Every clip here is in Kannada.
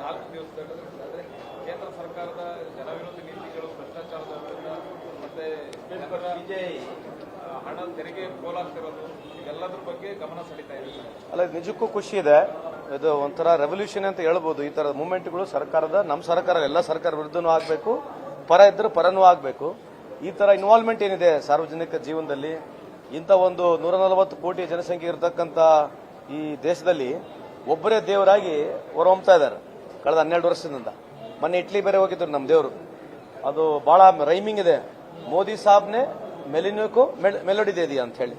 4 ದಿವಸದಲ್ಲಿ ಕೇಂದ್ರ ಸರ್ಕಾರದ ಜನವಿರೋಧಿ ನೀತಿಗಳು, ಭ್ರಷ್ಟಾಚಾರದ ವಿರುದ್ಧ ಮತ್ತೆ ಹಣ ತೆರಿಗೆ ಪೋಲಾಗ್ತಿರೋದು ಇವೆಲ್ಲದ್ರ ಬಗ್ಗೆ ಗಮನ ಸೆಳೀತಾ ಇದೆ. ಅಲ್ಲ, ನಿಜಕ್ಕೂ ಖುಷಿ ಇದೆ. ಇದು ಒಂಥರ ರೆವಲ್ಯೂಷನ್ ಅಂತ ಹೇಳ್ಬೋದು. ಈ ತರದ ಮೂವ್ಮೆಂಟ್ಗಳು ಸರ್ಕಾರದ, ನಮ್ಮ ಸರ್ಕಾರ ಎಲ್ಲ ಸರ್ಕಾರ ವಿರುದ್ಧನೂ ಆಗಬೇಕು, ಪರ ಇದ್ರೂ ಪರನೂ ಆಗಬೇಕು. ಈ ತರ ಇನ್ವಾಲ್ವ್ಮೆಂಟ್ ಏನಿದೆ ಸಾರ್ವಜನಿಕ ಜೀವನದಲ್ಲಿ, ಇಂಥ ಒಂದು 140 ಕೋಟಿ ಜನಸಂಖ್ಯೆ ಇರತಕ್ಕಂಥ ಈ ದೇಶದಲ್ಲಿ ಒಬ್ಬರೇ ದೇವರಾಗಿ ಹೊರಹೊಮ್ತಾ ಇದ್ದಾರೆ ಕಳೆದ 12 ವರ್ಷದಿಂದ. ಮೊನ್ನೆ ಇಟ್ಲಿ ಬೇರೆ ಹೋಗಿದ್ರು ನಮ್ಮ ದೇವರು. ಅದು ಬಹಳ ರೈಮಿಂಗ್ ಇದೆ. ಮೋದಿ ಸಾಬ್ನೆ ಮೆಲಿನಕ್ಕೂ ಮೆಲೋಡಿ ದೇದಿ ಅಂತ ಹೇಳಿ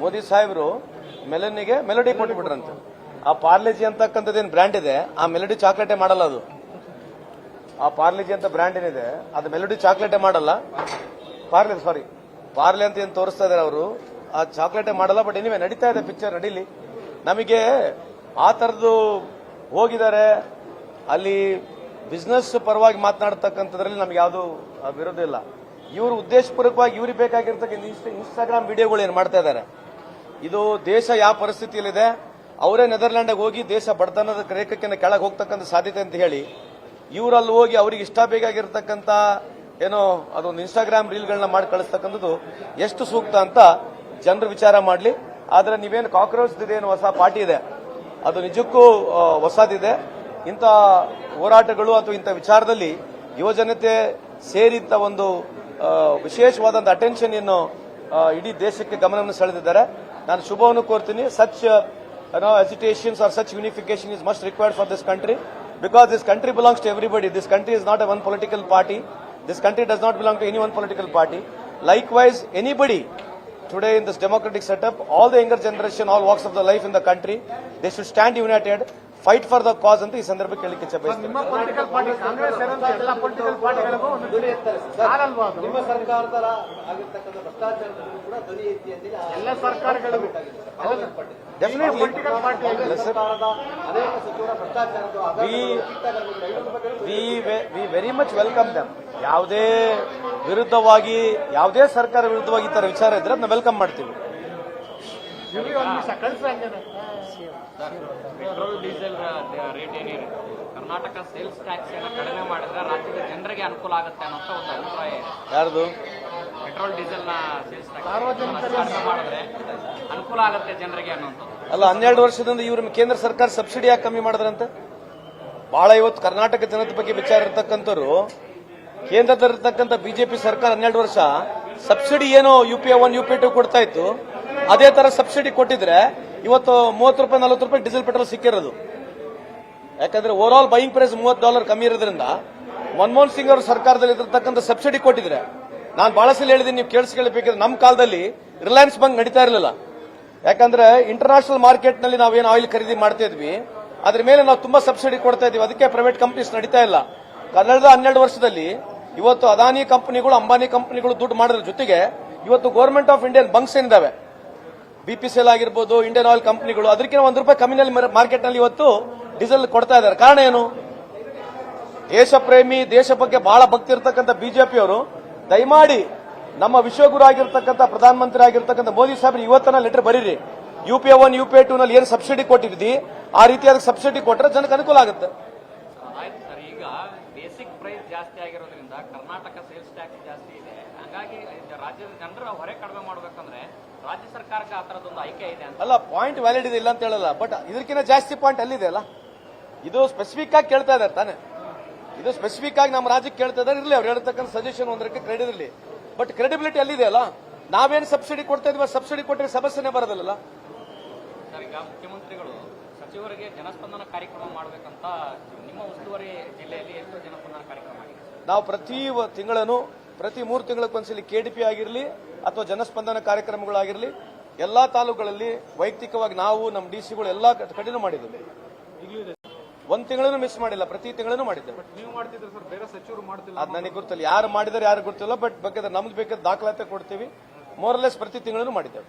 ಮೋದಿ ಸಾಹೇಬರು ಮೆಲನಿಗೆ ಮೆಲೋಡಿ ಕೊಟ್ಬಿಟ್ರಂತೆ. ಆ ಪಾರ್ಲೆಜಿ ಅಂತಕ್ಕಂಥದ್ದೇನು ಬ್ರ್ಯಾಂಡ್ ಇದೆ, ಆ ಮೆಲೋಡಿ ಚಾಕ್ಲೇಟೇ ಮಾಡಲ್ಲ. ಅದು ಆ ಪಾರ್ಲೆಜಿ ಅಂತ ಬ್ರ್ಯಾಂಡ್ ಏನಿದೆ ಅದು ಮೆಲೋಡಿ ಚಾಕ್ಲೇಟೇ ಮಾಡಲ್ಲ. ಪಾರ್ಲೆ ಅಂತ ಏನು ತೋರಿಸ್ತಾ ಇದಾರೆ ಅವರು, ಆ ಚಾಕ್ಲೇಟೇ ಮಾಡಲ್ಲ. ಬಟ್ ಎನಿವೆ ನಡೀತಾ ಇದೆ, ಪಿಕ್ಚರ್ ನಡೀಲಿ. ನಮಗೆ ಆ ತರದ್ದು ಹೋಗಿದ್ದಾರೆ ಅಲ್ಲಿ ಬಿಸ್ನೆಸ್ ಪರವಾಗಿ ಮಾತನಾಡತಕ್ಕಂಥದ್ರಲ್ಲಿ ನಮ್ಗೆ ಯಾವುದು ವಿರೋಧ ಇಲ್ಲ. ಇವರು ಉದ್ದೇಶಪೂರ್ವಕವಾಗಿ ಇವ್ರಿಗೆ ಬೇಕಾಗಿರ್ತಕ್ಕಂಥ ಇನ್ಸ್ಟಾಗ್ರಾಮ್ ವಿಡಿಯೋಗಳು ಏನು ಮಾಡ್ತಾ ಇದ್ದಾರೆ, ಇದು ದೇಶ ಯಾವ ಪರಿಸ್ಥಿತಿಯಲ್ಲಿದೆ, ಅವರೇ ನೆದರ್ಲ್ಯಾಂಡ್ಗೆ ಹೋಗಿ ದೇಶ ಬಡತನದ ರೇಖಕ್ಕಿಂತ ಕೆಳಗೆ ಹೋಗ್ತಕ್ಕಂಥ ಸಾಧ್ಯತೆ ಅಂತ ಹೇಳಿ ಇವರಲ್ಲಿ ಹೋಗಿ ಅವ್ರಿಗೆ ಇಷ್ಟ ಬೇಕಾಗಿರ್ತಕ್ಕಂಥ ಏನೋ ಅದೊಂದು ಇನ್ಸ್ಟಾಗ್ರಾಮ್ ರೀಲ್ಗಳನ್ನ ಮಾಡಿ ಕಳಿಸ್ತಕ್ಕಂಥದ್ದು ಎಷ್ಟು ಸೂಕ್ತ ಅಂತ ಜನರು ವಿಚಾರ ಮಾಡಲಿ. ಆದ್ರೆ ನೀವೇನು ಕಾಕ್ರೋಚ್ ಏನು ಹೊಸ ಪಾರ್ಟಿ ಇದೆ, ಅದು ನಿಜಕ್ಕೂ ಹೊಸದಿದೆ. ಇಂಥ ಹೋರಾಟಗಳು ಅಥವಾ ಇಂಥ ವಿಚಾರದಲ್ಲಿ ಯುವಜನತೆ ಸೇರಿದ್ದ ಒಂದು ವಿಶೇಷವಾದಂಥ ಅಟೆನ್ಷನ್ ಏನು ಇಡೀ ದೇಶಕ್ಕೆ ಗಮನವನ್ನು ಸೆಳೆದಿದ್ದಾರೆ. ನಾನು ಶುಭವನ್ನು ಕೋರ್ತೀನಿ. Such hesitations or such unification is much required for this country, because this country belongs to everybody. This country is not a one political party. This country does not belong to any one political party. Likewise, anybody today in this democratic setup, all the younger generation, all walks of the life in the country, they should stand united, fight for the cause ಅಂತ ಈ ಸಂದರ್ಭಕ್ಕೆ ಹೇಳಿಕ್ಕೆ ಇಚ್ಛೆಪಡ್ತೀನಿ. ನಿಮ್ಮ ಪೊಲಿಟಿಕಲ್ ಪಾರ್ಟಿ ಕಾಂಗ್ರೆಸ್ ಸೇರಿದಂತೆ ಎಲ್ಲ ಪೊಲಿಟಿಕಲ್ ಪಾರ್ಟಿಗಳಿಗೂ ಒಂದು ಧ್ವನಿ ಸಾಲಲ್ವಾ? ನಿಮ್ಮ ಸರ್ಕಾರದ ಆಗಿರ್ತಕ್ಕಂಥ ಭ್ರಷ್ಟಾಚಾರದಲ್ಲೂ ಕೂಡ ಧ್ವನಿ ಐತಿ ಅಂತ ಎಲ್ಲ ಸರ್ಕಾರಗಳಿಗೂ ಡೆಫಿನೆಟ್ಲಿ ಅನೇಕ ಸಚಿವರ ಭ್ರಷ್ಟಾಚಾರದ ವಿ ವೆರಿ ಮಚ್ ವೆಲ್ಕಮ್ ದಮ್. ಯಾವುದೇ ವಿರುದ್ಧವಾಗಿ, ಯಾವುದೇ ಸರ್ಕಾರ ವಿರುದ್ಧವಾಗಿ ಈ ತರ ವಿಚಾರ ಇದ್ರೆ ಅದನ್ನ ವೆಲ್ಕಮ್ ಮಾಡ್ತೀವಿ. ಪೆಟ್ರೋಲ್ ಡೀಸೆಲ್ ರೇಟ್ ಏನಿದೆ, ಕರ್ನಾಟಕ ಸೇಲ್ಸ್ ಟ್ಯಾಕ್ಸ್ ಅನ್ನು ಕಡಿಮೆ ಮಾಡಿದ್ರೆ ರಾಜ್ಯದ ಜನರಿಗೆ ಅನುಕೂಲ ಆಗುತ್ತೆ ಅನ್ನೋ ಒಂದು ಅಭಿಪ್ರಾಯ ಇದೆ. ಯಾರ್ದು? ಪೆಟ್ರೋಲ್ ಡೀಸೆಲ್ ನ ಸೇಲ್ಸ್ ಟ್ಯಾಕ್ಸ್ ಕಡಿಮೆ ಮಾಡಿದ್ರೆ ಅನುಕೂಲ ಆಗುತ್ತೆ ಜನರಿಗೆ ಅನ್ನೋದು. ಅಲ್ಲ, 12 ವರ್ಷದಿಂದ ಇವ್ರ ಕೇಂದ್ರ ಸರ್ಕಾರ ಸಬ್ಸಿಡಿ ಯಾಕೆ ಕಮ್ಮಿ ಮಾಡಿದ್ರಂತೆ? ಬಹಳ ಇವತ್ತು ಕರ್ನಾಟಕ ಜನತೆ ಬಗ್ಗೆ ವಿಚಾರ ಇರತಕ್ಕಂಥವ್ರು, ಕೇಂದ್ರದಲ್ಲಿರ್ತಕ್ಕಂಥ ಬಿಜೆಪಿ ಸರ್ಕಾರ 12 ವರ್ಷ ಸಬ್ಸಿಡಿ ಏನೋ UPI 1 UPI 2 ಕೊಡ್ತಾ ಇತ್ತು, ಅದೇ ತರ ಸಬ್ಸಿಡಿ ಕೊಟ್ಟಿದ್ರೆ ಇವತ್ತು $30 $40 ಡೀಸೆಲ್ ಪೆಟ್ರೋಲ್ ಸಿಕ್ಕಿರೋದು. ಯಾಕಂದ್ರೆ ಓವರ್ ಆಲ್ ಬೈಯಿಂಗ್ ಪ್ರೈಸ್ $30 ಕಮ್ಮಿ ಇರೋದ್ರಿಂದ ಮನಮೋಹನ್ ಸಿಂಗ್ ಅವರು ಸರ್ಕಾರದಲ್ಲಿ ಇರತಕ್ಕಂಥ ಸಬ್ಸಿಡಿ ಕೊಟ್ಟಿದ್ರೆ, ನಾನು ಬಹಳ ಸಲ ಹೇಳಿದ್ದೀನಿ, ನೀವು ಕೇಳಿಸ್ಕೊಳ್ಬೇಕಿದ್ರೆ ನಮ್ಮ ಕಾಲದಲ್ಲಿ ರಿಲಯನ್ಸ್ ಬಂಕ್ ನಡೀತಾ ಇರಲಿಲ್ಲ. ಯಾಕಂದ್ರೆ ಇಂಟರ್ನ್ಯಾಷನಲ್ ಮಾರ್ಕೆಟ್ ನಲ್ಲಿ ನಾವೇನು ಆಯಿಲ್ ಖರೀದಿ ಮಾಡ್ತಾ ಇದ್ವಿ, ಅದ್ರ ಮೇಲೆ ನಾವು ತುಂಬಾ ಸಬ್ಸಿಡಿ ಕೊಡ್ತಾ ಇದೀವಿ. ಅದಕ್ಕೆ ಪ್ರೈವೇಟ್ ಕಂಪನೀಸ್ ನಡೀತಾ ಇಲ್ಲ. ಕಳೆದ 12 ವರ್ಷದಲ್ಲಿ ಇವತ್ತು ಅದಾನಿ ಕಂಪನಿಗಳು, ಅಂಬಾನಿ ಕಂಪನಿಗಳು ದುಡ್ಡು ಮಾಡೋದ್ರ ಜೊತೆಗೆ ಇವತ್ತು ಗವರ್ಮೆಂಟ್ ಆಫ್ ಇಂಡಿಯನ್ ಬಂಕ್ಸ್ ಏನಿದಾವೆ, BPCL ಆಗಿರ್ಬೋದು, ಇಂಡಿಯನ್ ಆಯಿಲ್ ಕಂಪನಿಗಳು, ಅದಕ್ಕಿಂತ ₹1 ಕಮ್ಮಿನಲ್ಲಿ ಮಾರ್ಕೆಟ್ ನಲ್ಲಿ ಇವತ್ತು ಡೀಸೆಲ್ ಕೊಡ್ತಾ ಇದ್ದಾರೆ. ಕಾರಣ ಏನು? ದೇಶ ಪ್ರೇಮಿ, ದೇಶ ಬಗ್ಗೆ ಬಹಳ ಭಕ್ತಿ ಇರತಕ್ಕಂಥ ಬಿಜೆಪಿಯವರು ದಯಮಾಡಿ ನಮ್ಮ ವಿಶ್ವಗುರು ಆಗಿರ್ತಕ್ಕಂಥ ಪ್ರಧಾನಮಂತ್ರಿ ಆಗಿರ್ತಕ್ಕಂಥ ಮೋದಿ ಸಾಹೇಬ್ರು ಇವತ್ತನ ಲೆಟರ್ ಬರೀರಿ. UPI 1 UPI 2 ನಲ್ಲಿ ಏನು ಸಬ್ಸಿಡಿ ಕೊಟ್ಟಿದ್ವಿ ಆ ರೀತಿಯಾದ ಸಬ್ಸಿಡಿ ಕೊಟ್ಟರೆ ಜನಕ್ಕೆ ಅನುಕೂಲ ಆಗುತ್ತೆ. ಆಯ್ತು ಸರ್, ಈಗ ಬೇಸಿಕ್ ಪ್ರೈಸ್ ಜಾಸ್ತಿ ಆಗಿರೋದ್ರಿಂದ ಕರ್ನಾಟಕ ಸೇಲ್ಸ್ ಟ್ಯಾಕ್ಸ್ ಜಾಸ್ತಿ ಇದೆ. ಹಾಗಾಗಿ ರಾಜ್ಯದ ಜನರ ಹೊರೆ ಕಡಿಮೆ ಮಾಡಬೇಕಂದ್ರೆ ರಾಜ್ಯ ಸರ್ಕಾರಕ್ಕೆ ಆ ತರದೊಂದು ಆಯ್ಕೆ ಇದೆ ಅಂತ. ಅಲ್ಲ, ಪಾಯಿಂಟ್ ವ್ಯಾಲಿಡ್ ಇದೆ ಇಲ್ಲ ಅಂತ ಹೇಳಲ್ಲ, ಬಟ್ ಇದಕ್ಕಿಂತ ಜಾಸ್ತಿ ಪಾಯಿಂಟ್ ಅಲ್ಲಿದೆ ಅಲ್ಲ. ಇದು ಸ್ಪೆಸಿಫಿಕ್ ಆಗಿ ಕೇಳ್ತಾ ಇದ್ದಾರೆ ತಾನೆ, ಇದು ಸ್ಪೆಸಿಫಿಕ್ ಆಗಿ ನಮ್ಮ ರಾಜ್ಯಕ್ಕೆ ಕೇಳ್ತಾ ಇದ್ದಾರೆ. ಇರಲಿ, ಅವ್ರು ಹೇಳ್ತಕ್ಕಂಥ ಸಜೆಷನ್ ಒಂದಕ್ಕೆ ಕ್ರೆಡಿಟ್ ಇರಲಿ, ಬಟ್ ಕ್ರೆಡಿಬಿಲಿಟಿ ಅಲ್ಲಿದೆ ಅಲ್ಲ. ನಾವೇನು ಸಬ್ಸಿಡಿ ಕೊಡ್ತಾ ಇದೀವಿ, ಸಬ್ಸಿಡಿ ಕೊಟ್ಟರೆ ಸಮಸ್ಯೆನೇ ಬರೋದಿಲ್ಲ ಸರ್. ಈಗ ಮುಖ್ಯಮಂತ್ರಿಗಳು ಸಚಿವರಿಗೆ ಜನಸ್ಪಂದನ ಕಾರ್ಯಕ್ರಮ ಮಾಡಬೇಕಂತ ನಿಮ್ಮ ಉಸ್ತುವಾರಿ ಜಿಲ್ಲೆಯಲ್ಲಿ ಎಷ್ಟು ಜನಸ್ಪಂದನ ಕಾರ್ಯಕ್ರಮ ಆಗಿದೆ? ನಾವು ಪ್ರತಿ ತಿಂಗಳನ್ನು, ಪ್ರತಿ 3 ತಿಂಗಳಕ್ಕೊಂದ್ಸಲಿ KDP ಆಗಿರಲಿ ಅಥವಾ ಜನಸ್ಪಂದನ ಕಾರ್ಯಕ್ರಮಗಳಾಗಿರಲಿ ಎಲ್ಲಾ ತಾಲೂಕುಗಳಲ್ಲಿ ವೈಯಕ್ತಿಕವಾಗಿ ನಾವು ನಮ್ಮ DCಗಳು ಎಲ್ಲಾ ಕಡೆನೂ ಮಾಡಿದ್ದೇವೆ. ಒಂದು ತಿಂಗಳನ್ನು ಮಿಸ್ ಮಾಡಿಲ್ಲ, ಪ್ರತಿ ತಿಂಗಳನ್ನು ಮಾಡಿದ್ದೇವೆ. ನೀವು ಮಾಡ್ತಿದ್ರೆ ಸರ್, ಬೇರೆ ಸಚಿವರು ಮಾಡ್ತಿಲ್ಲ. ಅದು ನನಗೆ ಗೊತ್ತಿಲ್ಲ, ಯಾರು ಮಾಡಿದಾರೆ ಯಾರು ಗೊತ್ತಿಲ್ಲ. ಬಟ್ ಬೇಕಾದ್ರೆ ನಮ್ದು ಬೇಕಾದ್ರೆ ದಾಖಲಾತಿ ಕೊಡ್ತೀವಿ. ಮೋರಲೆಸ್ ಪ್ರತಿ ತಿಂಗಳನ್ನು ಮಾಡಿದ್ದೇವೆ.